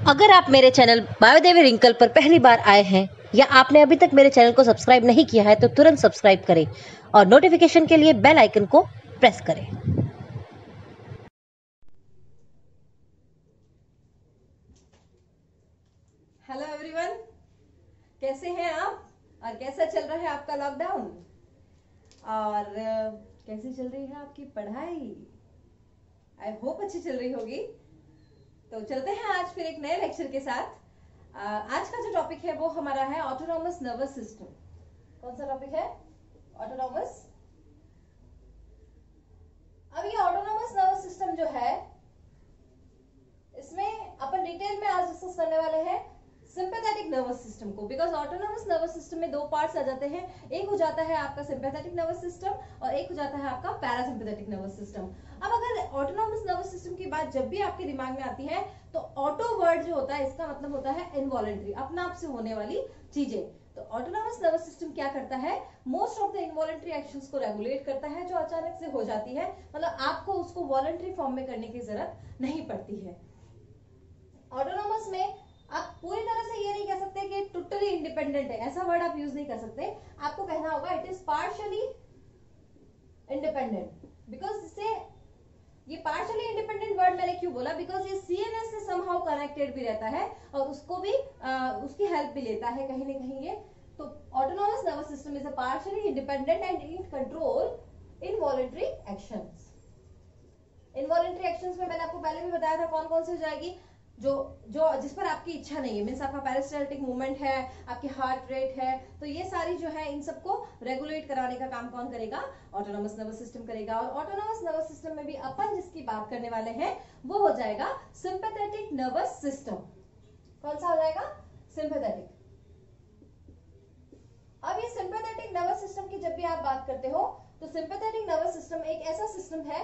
अगर आप मेरे चैनल बायोदेवी रिंकल पर पहली बार आए हैं या आपने अभी तक मेरे चैनल को सब्सक्राइब नहीं किया है तो तुरंत सब्सक्राइब करें और नोटिफिकेशन के लिए बेल आइकन को प्रेस करें। हेलो एवरीवन, कैसे हैं आप और कैसा चल रहा है आपका लॉकडाउन और कैसी चल रही है आपकी पढ़ाई? आई होप अच्छी चल रही होगी। तो चलते हैं आज फिर एक नए लेक्चर के साथ। आज का जो टॉपिक है वो हमारा है ऑटोनॉमस नर्वस सिस्टम। कौन सा टॉपिक है? ऑटोनॉमस। अब ये ऑटोनॉमस नर्वस सिस्टम जो है, इसमें अपन डिटेल में आज डिस्कस करने वाले हैं सिंपैथेटिक नर्वस सिस्टम को। बिकॉज ऑटोनॉमस नर्वस सिस्टम में दो पार्ट्स आ जाते हैं, एक हो जाता है आपका सिंपैथेटिक नर्वस सिस्टम और एक हो जाता है आपका पैरासिम्पैथेटिक नर्वस सिस्टम। अब अगर ऑटोनॉमस नर्वस सिस्टम की बात जब भी आपके दिमाग में आती है तो ऑटो वर्ड जो होता है इसका मतलब होता है इनवॉलंटरी, अपना आप से होने वाली चीजें। तो ऑटोनॉमस नर्वस सिस्टम क्या करता है? Most of the involuntary actions को रेगुलेट करता है जो अचानक से हो जाती है, मतलब आपको उसको वॉलंटरी फॉर्म में करने की जरूरत नहीं पड़ती है। ऑटोनॉमस में आप पूरी तरह से ये नहीं कह सकते कि टोटली इंडिपेंडेंट है, ऐसा वर्ड आप यूज नहीं कर सकते। आपको कहना होगा it is partially independent. Because इससे ये पार्शियली इंडिपेंडेंट वर्ड मैंने क्यों बोला? बिकॉज ये सीएनएस से समहाउ कनेक्टेड भी रहता है और उसको भी उसकी हेल्प भी लेता है कहीं ना कहीं ये। तो autonomous nervous system is a partially independent and it control involuntary actions. Involuntary actions में मैंने आपको पहले भी बताया था कौन कौन सी हो जाएगी, जो जिस पर आपकी इच्छा नहीं है, मीन्स आपका पेरिस्टाल्टिक मूवमेंट है, आपकी हार्ट रेट है, तो ये सारी जो है इन सबको रेगुलेट कराने का काम कौन करेगा? ऑटोनॉमस नर्वस सिस्टम करेगा। और ऑटोनॉमस नर्वस सिस्टम में भी अपन जिसकी बात करने वाले हैं वो हो जाएगा सिंपैथेटिक नर्वस सिस्टम। कौन सा हो जाएगा? सिंपैथेटिक। अब ये सिंपैथेटिक नर्वस सिस्टम की जब भी आप बात करते हो तो सिंपैथेटिक नर्वस सिस्टम एक ऐसा सिस्टम है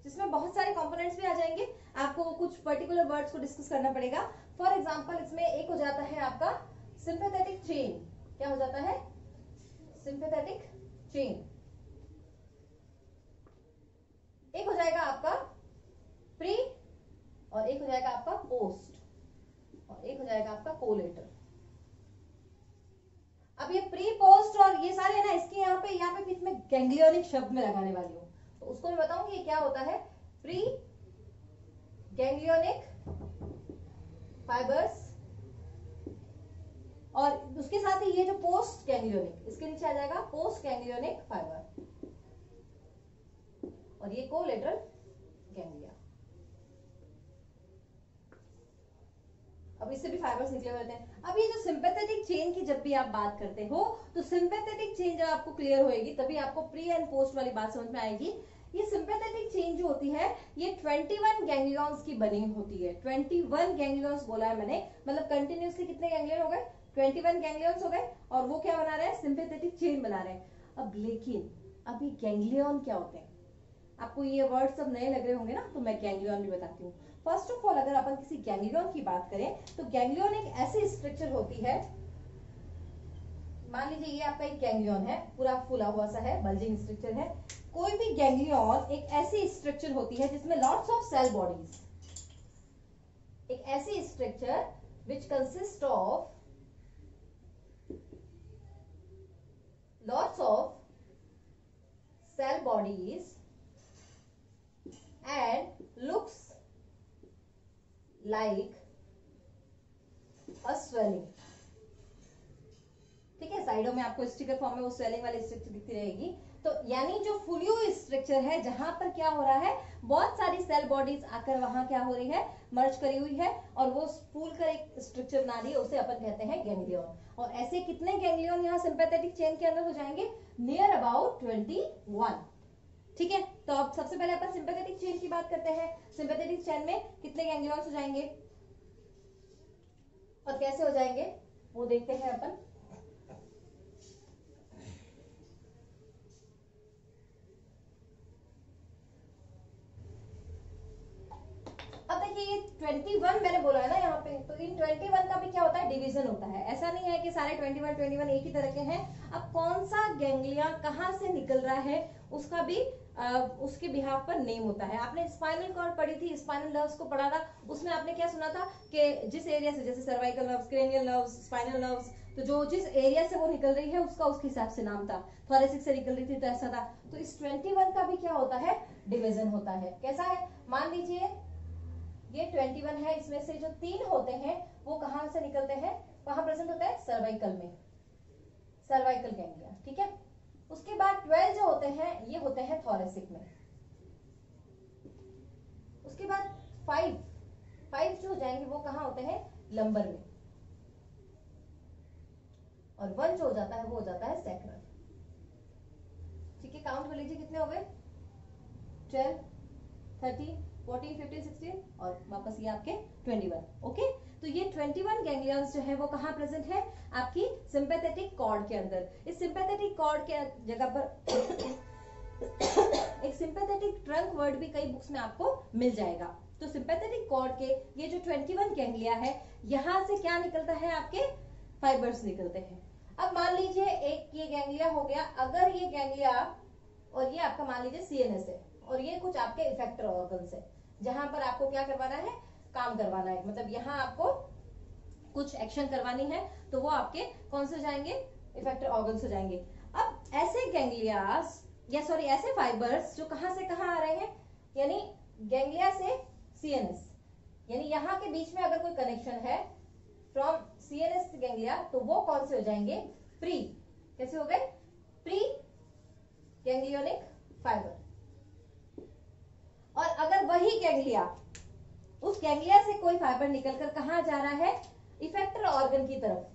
जिसमें बहुत सारे कंपोनेंट्स भी आ जाएंगे, आपको कुछ पर्टिकुलर वर्ड्स को डिस्कस करना पड़ेगा। फॉर एग्जांपल इसमें एक हो जाता है आपका सिंपैथेटिक चेन। क्या हो जाता है? Sympathetic chain. एक हो जाएगा आपका प्री और एक हो जाएगा आपका पोस्ट और एक हो जाएगा आपका कोलेटर। अब ये प्री पोस्ट और ये सारे है ना, इसके यहाँ पे बीच में गैंग्लियोनिक शब्द में लगाने वाली हूँ तो उसको मैं बताऊंगी क्या होता है। प्री गैंग्लियोनिक फाइबर्स और उसके साथ ही ये जो पोस्ट गैंग्लियोनिक, इसके नीचे आ जाएगा पोस्ट गैंग्लियोनिक फाइबर और ये कोलेटरल गैंग्लिया। अब इससे भी फाइबर्स निकले हुए होते हैं। अब ये जो सिंपैथेटिक चेन की जब भी आप बात करते हो तो सिंपैथेटिक चेन जब आपको क्लियर होएगी तभी आपको प्री एंड पोस्ट वाली बात समझ में आएगी। ये सिंपैथेटिक चेन जो होती है ये 21 गैंग्लियॉन्स की बनी होती है। 21 गैंग्लियॉन्स बोला है मैंने, मतलब कंटिन्यूअसली कितने गैंग्लियन हो गए? 21 गैंग्लियॉन्स हो गए और वो क्या बना रहे हैं? सिंपैथेटिक चेन बना रहे हैं। अब लेकिन अभी गैंग्लियन क्या होते हैं? आपको ये वर्ड सब नए लग रहे होंगे ना, तो मैं गैंग्लियन भी बताती हूँ। फर्स्ट ऑफ ऑल अगर अपन किसी गैंग्लियन की बात करें तो गैंग्लियन एक ऐसी स्ट्रक्चर होती है, मान लीजिए ये आपका एक गैंग्लियन है, पूरा फूला हुआ सा है, बल्जिंग स्ट्रक्चर है। कोई भी गैंग्लियन एक ऐसी स्ट्रक्चर होती है जिसमें लॉट्स ऑफ सेल बॉडीज, एक ऐसी structure which consist of lots of cell bodies and looks like a swelling। ठीक है, साइडों में आपको स्टिकर फॉर्म में वो स्वेलिंग वाली स्ट्रक्चर दिखती रहेगी। तो यानी जो फुली हुई स्ट्रक्चर है जहां पर क्या हो रहा है, बहुत सारी सेल बॉडीज आकर वहां क्या हो रही है? मर्ज करी हुई है और वो फूल कर एक स्ट्रक्चर बना रही है, उसे अपन कहते हैं गैंग्लियन। और ऐसे कितने गैंग्लियन यहाँ सिंपैथेटिक चेन के अंदर हो जाएंगे? Near about 21। ठीक है, तो अब सबसे पहले अपन सिंपैथेटिक चेन की बात करते हैं। सिंपैथेटिक चेन में कितने गैंग्लियॉन्स हो जाएंगे और कैसे हो जाएंगे वो देखते हैं अपन। अब देखिए ये 21 मैंने बोला है ना यहाँ पे, तो इन 21 का भी क्या होता है? डिवीजन होता है। ऐसा नहीं है कि सारे 21 एक ही तरह के हैं। अब कौन सा गैंग्लिया कहां से निकल रहा है उसका भी उसके बिहाफ पर नेम होता है। आपने स्पाइनल कॉर्ड पढ़ी थी, स्पाइनल नर्व्स को पढ़ा था, उसमें आपने क्या सुना था कि जिस एरिया से, जैसे cervical nerves, cranial nerves, spinal nerves, तो जो जिस एरिया से वो निकल रही है उसका उसके हिसाब से नाम था। थोरेसिक से निकल रही थी तो ऐसा था। तो इस 21 का भी क्या होता है, डिवीजन होता है। कैसा है, मान लीजिए ये 21 है, इसमें से जो 3 होते हैं वो कहां से निकलते हैं, कहां प्रेजेंट होता है, सर्वाइकल में, सर्वाइकल गैंग्लिया, ठीक है। उसके बाद 12 जो होते हैं ये होते हैं थोरेसिक में। उसके बाद 5 जो हो जाएंगे वो कहां होते हैं, लंबर में। और 1 जो हो जाता है वो हो जाता है सैक्रल। ठीक है, काउंट कर लीजिए कितने हो गए, 12, 13, 14, 15, 16 और वापस ये आपके 21। ओके, तो ये 21 गैंग्लियंस जो है वो कहां प्रेजेंट है, आपकी सिंपैथेटिक कॉर्ड के अंदर। इस सिंपैथेटिक कॉर्ड के जगह पर एक सिंपैथेटिक ट्रंक वर्ड भी कई बुक्स में आपको मिल जाएगा। तो सिंपैथेटिक कॉर्ड के ये जो 21 गैंग्लिया है, यहां से क्या निकलता है, आपके फाइबर्स निकलते हैं। अब मान लीजिए एक ये गैंग्लिया हो गया, अगर ये गैंग्लिया और ये आपका मान लीजिए सीएनएस है और ये कुछ आपके इफेक्टर ऑर्गन्स है, जहां पर आपको क्या करवाना है, काम करवाना है, मतलब यहाँ आपको कुछ एक्शन करवानी है, तो वो आपके कौन से जाएंगे, इफेक्टर ऑर्गन्स हो जाएंगे। अब ऐसे गैंग्लियास या सॉरी ऐसे फाइबर्स जो कहां से कहां आ रहे हैं, यानी गैंग्लिया से सीएनएस, यानी यहाँ के बीच में अगर कोई कनेक्शन है फ्रॉम सीएनएस गैंग्लिया, तो वो कौन से हो जाएंगे, प्री, कैसे हो गए, प्री गैंग्लियोनिक फाइबर। और अगर वही गैंग्लिया, उस गैंग्लिया से कोई फाइबर निकलकर कहां जा रहा है, इफेक्टर ऑर्गन की तरफ,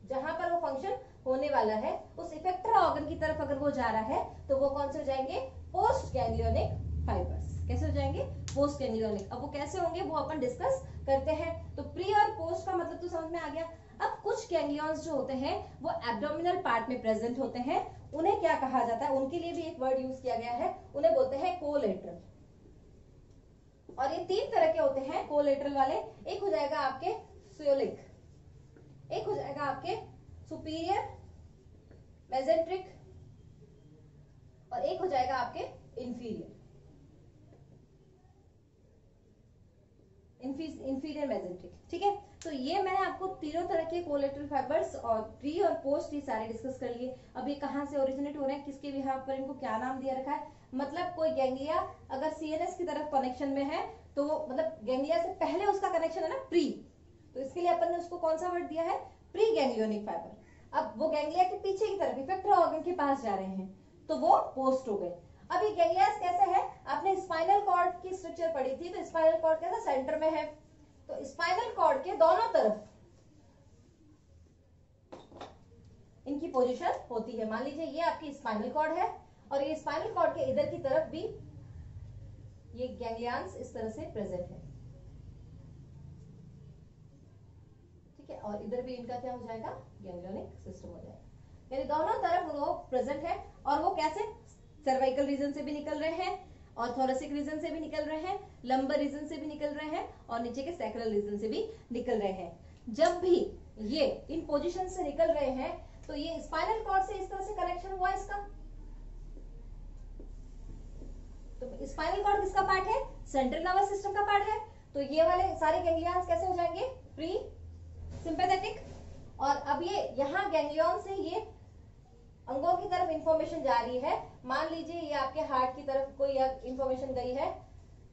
जहां पर वो फंक्शन होने वाला है, उस इफेक्टर ऑर्गन की तरफ अगर वो जा रहा है, तो वो कौन से हो जाएंगे, पोस्ट गैंग्लियोनिक फाइबर्स। कैसे हो जाएंगे, पोस्ट गैंग्लियोनिक। अब वो कैसे होंगे वो अपन डिस्कस करते हैं। तो प्री और पोस्ट का मतलब तो समझ में आ गया। अब कुछ गैंग्लियंस जो होते हैं वो एब्डोमिनल पार्ट में प्रेजेंट होते हैं, उन्हें क्या कहा जाता है, उनके लिए भी एक वर्ड यूज किया गया है, उन्हें बोलते हैं कोलेटरल। और ये 3 तरह के होते हैं कोलेटरल वाले, एक हो जाएगा आपके स्योलिक, एक हो जाएगा आपके सुपीरियर मेसेंट्रिक, और एक हो जाएगा आपके इंफीरियर मेसेंट्रिक। ठीक है, तो ये मैंने आपको तीनों तरह के कोलेटरल फाइबर्स और प्री और पोस्ट ये सारे डिस्कस कर लिए। अब ये कहां से ओरिजिनेट हो रहे हैं, किसके बिहाफ पर इनको क्या नाम दिया रखा है, मतलब कोई गैंग्लिया अगर सीएनएस की तरफ कनेक्शन में है, तो मतलब गैंग्लिया से पहले उसका कनेक्शन है ना प्री, तो इसके लिए अपन ने उसको कौन सा वर्ड दिया है, प्री गैंग्लियोनिक फाइबर। अब वो गैंग्लिया के पीछे की तरफ इफेक्टर ऑर्गन के पास जा रहे हैं, तो वो पोस्ट हो गए। अब ये गैंग्लियास कैसे है, आपने स्पाइनल कॉर्ड की स्ट्रक्चर पढ़ी थी, तो स्पाइनल कॉर्ड कैसा सेंटर में है, तो स्पाइनल कॉर्ड के दोनों तरफ इनकी पोजीशन होती है। मान लीजिए ये आपकी स्पाइनल कॉर्ड है और ये स्पाइनल कॉर्ड के इधर की तरफ भी ये गैंग्लियंस इस तरह से प्रेजेंट है, ठीक है, और इधर भी इनका क्या हो जाएगा, गैंग्लियोनिक सिस्टम हो जाएगा, यानी दोनों तरफ वो प्रेजेंट है। और वो कैसे, सर्वाइकल रीजन से भी निकल रहे हैं और थोरेसिक रीजन से भी निकल रहे हैं, लंबर रीजन से भी निकल रहे हैं और नीचे के सैक्रल रीजन से भी निकल रहे हैं। जब भी ये इन पोजीशन से निकल रहे हैं, तो ये स्पाइनल कॉर्ड से इस तरह से कनेक्शन हुआ इसका, तो स्पाइनल कॉर्ड किसका पार्ट है, सेंट्रल नर्वस सिस्टम का पार्ट है। तो ये वाले सारे गैंग्लियंस कैसे हो जाएंगे, प्री सिंपैथेटिक। और अब ये यहाँ गैंग्लियन से ये अंगों की तरफ इंफॉर्मेशन जा रही है। मान लीजिए ये आपके हार्ट की तरफ कोई इंफॉर्मेशन गई है,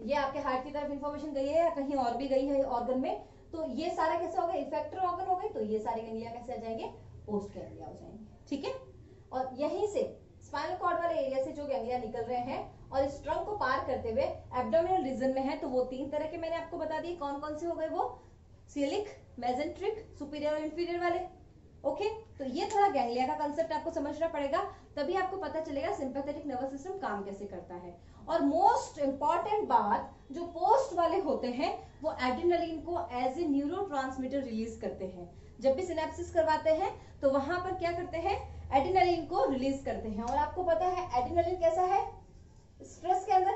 ये आपके हार्ट की तरफ इंफॉर्मेशन गई है या कहीं और भी गई है ऑर्गन में, तो ये सारा कैसे हो गए, इफेक्टर ऑर्गन हो गए, तो ये सारे गैंग्लिया कैसे आ जाएंगे, पोस्ट गैंग्लिया हो जाएंगे। ठीक है, और यहीं से स्पाइनल कॉर्ड वाले एरिया से जो गैंग्लिया निकल रहे हैं और इस ट्रंक को पार करते हुए एब्डोमिनल रीजन में है, तो वो 3 तरह के मैंने आपको बता दिए। कौन कौन से हो गए वो, सीलिक, मेसेंट्रिक, सुपीरियर और इंफीरियर वाले। ओके, तो ये थोड़ा गैंग्लिया का कंसेप्ट आपको समझना पड़ेगा, तभी आपको पता चलेगा सिंपैथेटिक नर्वस सिस्टम काम कैसे करता है। और मोस्ट इंपॉर्टेंट बात, जो पोस्ट वाले होते हैं वो एड्रेनलिन को एज ए न्यूरोट्रांसमीटर रिलीज करते हैं। जब भी सिनेप्सिस करवाते हैं तो वहां पर क्या करते हैं, एड्रेनलिन को रिलीज करते हैं। और आपको पता है एड्रेनलिन कैसा है, स्ट्रेस के अंदर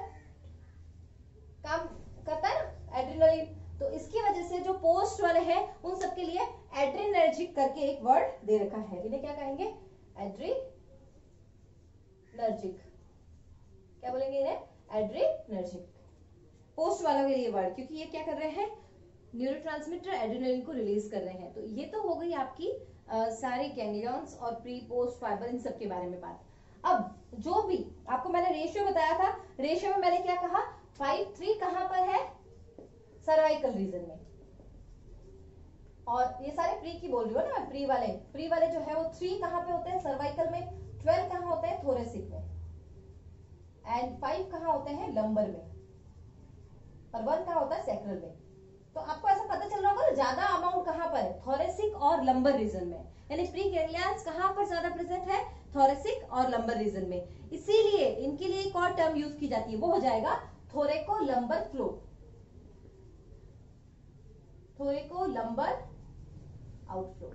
काम करता है ना एड्रेनलिन, तो इसकी वजह से जो पोस्ट वाले हैं उन सबके लिए एड्रेनर्जिक करके एक वर्ड दे रखा है, इन्हें क्या कहेंगे, एड्रेनर्जिक। क्या बोलेंगे इन्हें? एड्रेनर्जिक। पोस्ट वालों के लिए वर्ड, क्योंकि ये क्या कर रहे हैं? न्यूरोट्रांसमीटर एड्रेनलिन को रिलीज कर रहे हैं। तो ये तो हो गई आपकी सारी गैंग्लियंस और प्री पोस्ट फाइबर इन सब के बारे में बात। अब जो भी आपको मैंने रेशियो बताया था, रेशियो में मैंने क्या कहा? 5:3 कहां पर है? सर्वाइकल रीजन में। और ये सारे प्री की बोल रही हूँ ना मैं, प्री वाले जो है वो 3 कहां पे होते हैं? सर्वाइकल में। 12 कहां होते हैं? थोरेसिक में। एंड 5 कहां होते हैं? लंबर में। और 1 कहां होता है? सैक्रल में। तो आपको ऐसा पता चल रहा होगा ना, ज्यादा अमाउंट कहां पर है? थोरेसिक और लंबर रीजन में। यानी प्री गैंग्लियंस कहां पर ज्यादा प्रेजेंट है? थोरेसिक और लंबर रीजन में। इसीलिए इनके लिए एक और टर्म यूज की जाती है, वो हो जाएगा थोरेको lumbar flow. थोरेको lumbar outflow.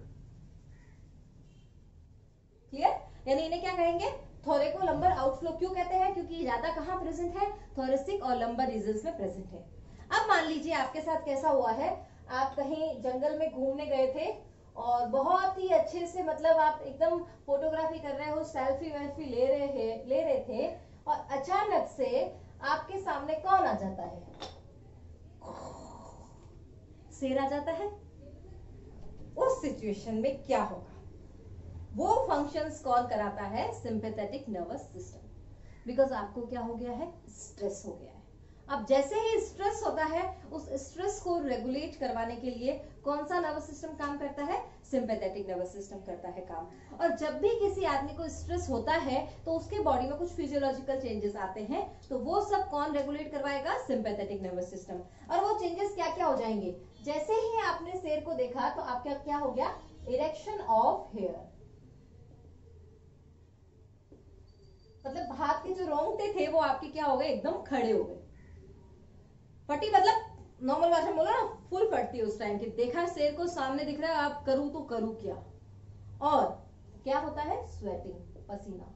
Clear? यानी इन्हें क्या कहेंगे? थोरेको लंबर आउटफ्लो। क्यों कहते हैं? क्योंकि ये ज्यादा कहां प्रेजेंट है? थोरेसिक और लंबर रीजन्स में प्रेजेंट है। अब मान लीजिए आपके साथ कैसा हुआ है, आप कहीं जंगल में घूमने गए थे और बहुत ही अच्छे से, मतलब आप एकदम फोटोग्राफी कर रहे हो, सेल्फी वेल्फी ले रहे थे, और अचानक से आपके सामने कौन आ जाता है? शेर आ जाता है। उस सिचुएशन में क्या होगा? वो फंक्शंस कौन कराता है? Sympathetic nervous system. बिकॉज आपको क्या हो गया है? स्ट्रेस हो गया है। अब जैसे ही स्ट्रेस होता है, उस स्ट्रेस को रेगुलेट करवाने के लिए कौन सा नर्वस सिस्टम काम करता है? सिंपैथेटिक नर्वस सिस्टम करता है काम। और जब भी किसी आदमी को स्ट्रेस होता है तो उसके बॉडी में कुछ फिजियोलॉजिकल चेंजेस आते हैं, तो वो सब कौन रेगुलेट करवाएगा? Sympathetic nervous system. और वो चेंजेस क्या क्या हो जाएंगे? जैसे ही आपने शेर को देखा तो आपका क्या हो गया? Erection of hair. मतलब हाथ के जो रोंगटे थे वो आपके क्या हो गए? एकदम खड़े हो गए। फटी, मतलब नॉर्मल भाषा में बोलो ना, फुल फटती है उस टाइम की। देखा शेर को, सामने दिख रहा है, आप करूं तो करूं क्या? और क्या होता है? स्वेटिंग, पसीना।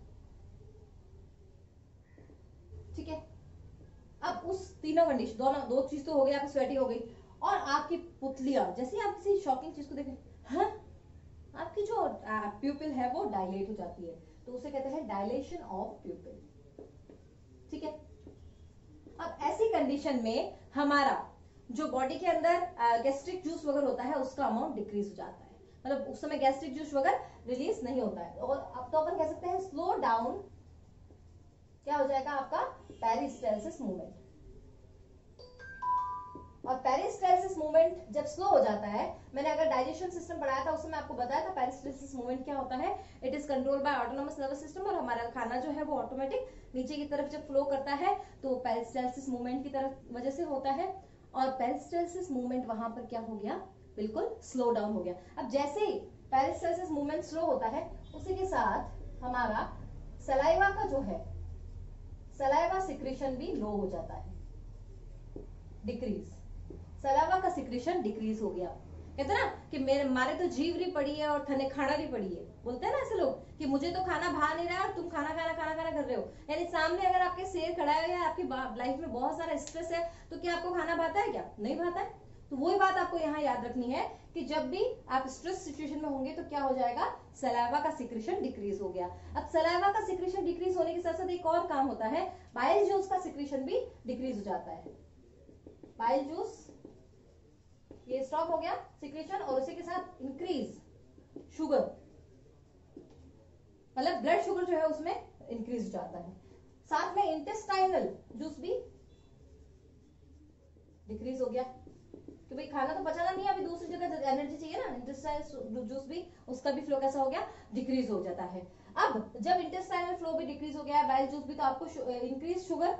ठीक है। अब उस तीनों कंडीशन, दोनों दो चीज तो हो गई, आपकी स्वेटिंग हो गई, और आपकी पुतलियां, जैसे आप किसी शॉकिंग चीज को देखें, हाँ, आपकी जो प्यूपिल है वो डायलेट हो जाती है, तो उसे कहते हैं डायलेशन ऑफ प्यूपिल। ठीक है। अब ऐसी कंडीशन में हमारा जो बॉडी के अंदर गैस्ट्रिक जूस वगैरह होता है उसका अमाउंट डिक्रीज हो जाता है, मतलब उस समय गैस्ट्रिक जूस वगैरह रिलीज नहीं होता है। और अब तो अपन कह सकते हैं स्लो डाउन क्या हो जाएगा आपका? Peristalsis movement. और पेरिस्टालसिस मूवमेंट जब स्लो हो जाता है, मैंने अगर डाइजेशन सिस्टम पढ़ाया था उसमें मैं आपको बताया था पेरिस्टालसिस मूवमेंट क्या होता है। It is control by autonomous nervous system, और हमारा खाना जो है वो ऑटोमेटिक नीचे की तरफ जब फ्लो करता है तो पेरिस्टालसिस मूवमेंट की तरफ वजह से होता है। और पेरिस्टालसिस मूवमेंट वहां पर क्या हो गया? बिल्कुल स्लो डाउन हो गया। अब जैसे ही पेरिस्टालसिस मूवमेंट स्लो होता है, उसी के साथ हमारा सलाइवा का जो है, सलाइवा सिक्रेशन भी लो हो जाता है, डिक्रीज। सलाइवा का सिक्रेशन डिक्रीज हो गया। कहते हैं ना कि मेरे मारे तो जीवरी पड़ी है और थने खाना भी पड़ी है, बोलते हैं ना ऐसे लोग कि मुझे तो खाना भा नहीं रहा है और तुम खाना कर रहे हो। यानी सामने अगर आपके शेर खड़ा है या आपकी लाइफ में बहुत सारा स्ट्रेस है, तो क्या आपको खाना भाता है? क्या नहीं भाता है। तो वही बात आपको यहाँ याद रखनी है कि जब भी आप स्ट्रेस सिचुएशन में होंगे तो क्या हो जाएगा? सलाइवा का सिक्रेशन डिक्रीज हो गया। अब सलाइवा का सिक्रेशन डिक्रीज होने के साथ साथ एक और काम होता है, बाइल जूस का सिक्रेशन भी डिक्रीज हो जाता है। बाइल जूस ये स्टॉप हो गया सिक्रेशन, और उसी के साथ इंक्रीज शुगर, मतलब ब्लड शुगर जो है उसमें इंक्रीज हो जाता है। साथ में इंटेस्टाइनल जूस भी डिक्रीज हो गया, कि भाई खाना तो बचाना नहीं है, अभी दूसरी जगह एनर्जी चाहिए ना, इंटेस्टाइनल जूस भी, उसका भी फ्लो कैसा हो गया? डिक्रीज हो जाता है। अब जब इंटेस्टाइनल फ्लो भी डिक्रीज हो गया है, बाइल जूस भी, तो आपको इंक्रीज शुगर,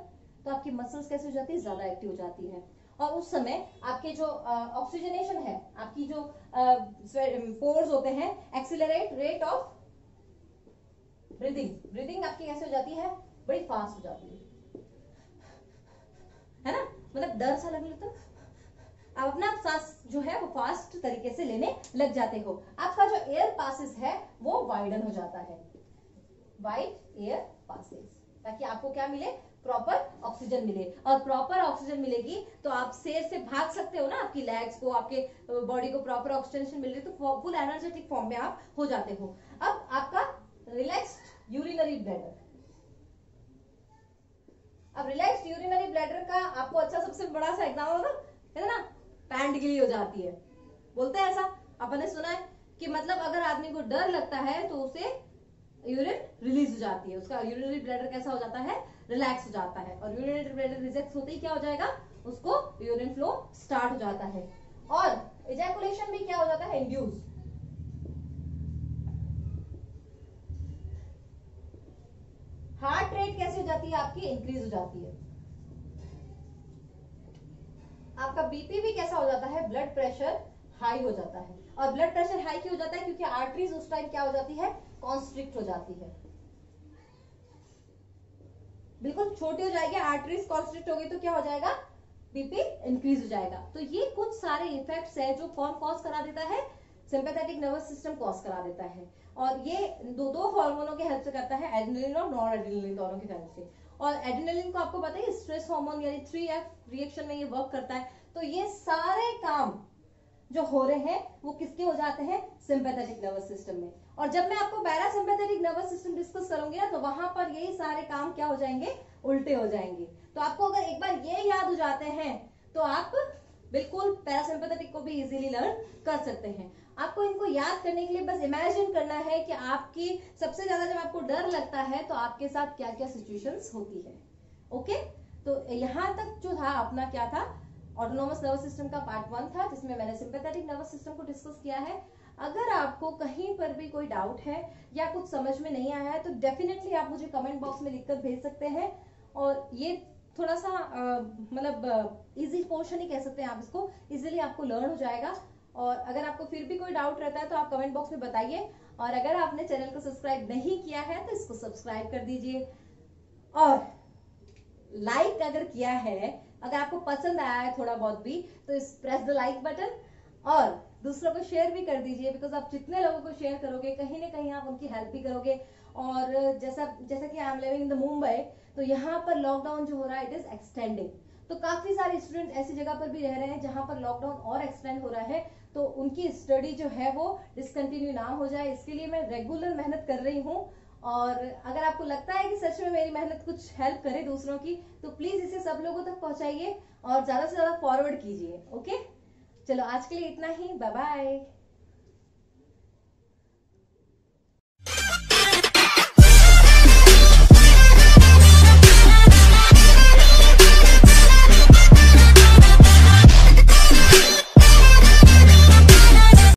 तो आपकी मसल्स कैसे हो जाती है? ज्यादा एक्टिव हो जाती है। और उस समय आपके जो ऑक्सीजनेशन है, आपकी जो पोर्स होते हैं, एक्सीलरेट रेट ऑफ ब्रीदिंग आपकी कैसे हो जाती है? बड़ी फास्ट हो जाती है ना, मतलब डर सा लगने लगता है। आप अपना सांस जो है वो फास्ट तरीके से लेने लग जाते हो। आपका जो एयर पासेस है वो वाइडन हो जाता है, वाइड एयर पासेस, ताकि आपको क्या मिले? प्रॉपर ऑक्सीजन मिले। और प्रॉपर ऑक्सीजन मिलेगी तो आप शेर से भाग सकते हो ना, आपकी लेग्स को, आपके बॉडी को प्रॉपर ऑक्सीजन मिल रही तो फुल एनर्जेटिक फॉर्म में आप हो जाते हो। अब आपका रिलैक्स्ड यूरिनरी ब्लैडर, अब रिलैक्स्ड यूरिनरी ब्लैडर का आपको अच्छा सबसे बड़ा सा एग्जाम्पल है ना, पैंट गिली हो जाती है, बोलते हैं ऐसा, अपन ने सुना है कि मतलब अगर आदमी को डर लगता है तो उसे यूरिन रिलीज हो जाती है, उसका यूरिनरी ब्लैडर कैसा हो जाता है, रिलैक्स हो जाता है, और यूरिनरी ब्लैडर रिलैक्स होते ही क्या हो जाएगा, उसको यूरिन फ्लो स्टार्ट हो जाता है, और इजैकुलेशन भी क्या हो जाता है, इंड्यूस। हार्ट रेट कैसी हो जाती है आपकी, इंक्रीज हो जाती है। आपका बीपी भी कैसा हो जाता है, ब्लड प्रेशर हाई हो जाता है, और ब्लड प्रेशर हाई क्यों हो जाता है, क्योंकि आर्टरीज उस टाइम क्या हो जाती है, कॉन्स्ट्रिक्ट हो जाती है, बिल्कुल छोटी हो जाएगी, आर्टरीज कॉन्स्ट्रिक्ट होगी तो क्या हो जाएगा, बीपी इंक्रीज हो जाएगा। तो ये कुछ सारे इफेक्ट्स है जो कौन कॉज करा देता है, सिंपैथेटिक नर्वस सिस्टम कॉज करा देता है, और ये दो हार्मोनों के हेल्प से करता है, एड्रेनलिन और नॉन एड्रेनलिन दोनों की हेल्प से। और एड्रेनलिन को आपको पता है स्ट्रेस हार्मोन यानी 3F रिएक्शन में ये वर्क करता है। तो ये सारे काम जो हो रहे हैं वो किसके हो जाते हैं, सिंपैथेटिक नर्वस सिस्टम में। और जब मैं आपको पैरासिम्पैथेटिक नर्वस सिस्टम डिस्कस करूंगी ना, तो वहां पर यही सारे काम क्या हो जाएंगे, उल्टे हो जाएंगे। तो आपको अगर एक बार ये याद हो जाते हैं तो आप बिल्कुल पैरासिम्पैथेटिक को भी इजीली लर्न कर सकते हैं। आपको इनको याद करने के लिए बस इमेजिन करना है कि आपकी सबसे ज्यादा जब आपको डर लगता है तो आपके साथ क्या क्या सिचुएशंस होती है। ओके, तो यहां तक जो था अपना क्या था, ऑटोनोमस नर्वस सिस्टम का पार्ट 1 था, जिसमें मैंने सिंपैथेटिक नर्वस सिस्टम को डिस्कस किया है। अगर आपको कहीं पर भी कोई डाउट है या कुछ समझ में नहीं आया है तो डेफिनेटली आप मुझे कमेंट बॉक्स में लिखकर भेज सकते हैं। और ये थोड़ा सा मतलब इजी पोर्शन ही कह सकते हैं आप इसको, इजीली आपको लर्न हो जाएगा। और अगर आपको फिर भी कोई डाउट रहता है तो आप कमेंट बॉक्स में बताइए, और अगर आपने चैनल को सब्सक्राइब नहीं किया है तो इसको सब्सक्राइब कर दीजिए, और लाइक अगर किया है, अगर आपको पसंद आया है थोड़ा बहुत भी, तो प्रेस द लाइक बटन, और दूसरों को शेयर भी कर दीजिए, बिकॉज आप जितने लोगों को शेयर करोगे कहीं ना कहीं आप उनकी हेल्प भी करोगे। और जैसा कि I am living in the Mumbai, तो यहाँ पर लॉकडाउन जो हो रहा है इट इज एक्सटेंडिंग, तो काफी सारे स्टूडेंट ऐसी जगह पर भी रह रहे हैं जहां पर लॉकडाउन और एक्सटेंड हो रहा है, तो उनकी स्टडी जो है वो डिसकंटिन्यू ना हो जाए, इसके लिए मैं रेगुलर मेहनत कर रही हूँ। और अगर आपको लगता है कि सच में मेरी मेहनत कुछ हेल्प करे दूसरों की, तो प्लीज इसे सब लोगों तक पहुंचाइए और ज्यादा से ज्यादा फॉरवर्ड कीजिए। ओके, चलो आज के लिए इतना ही, बाय बाय।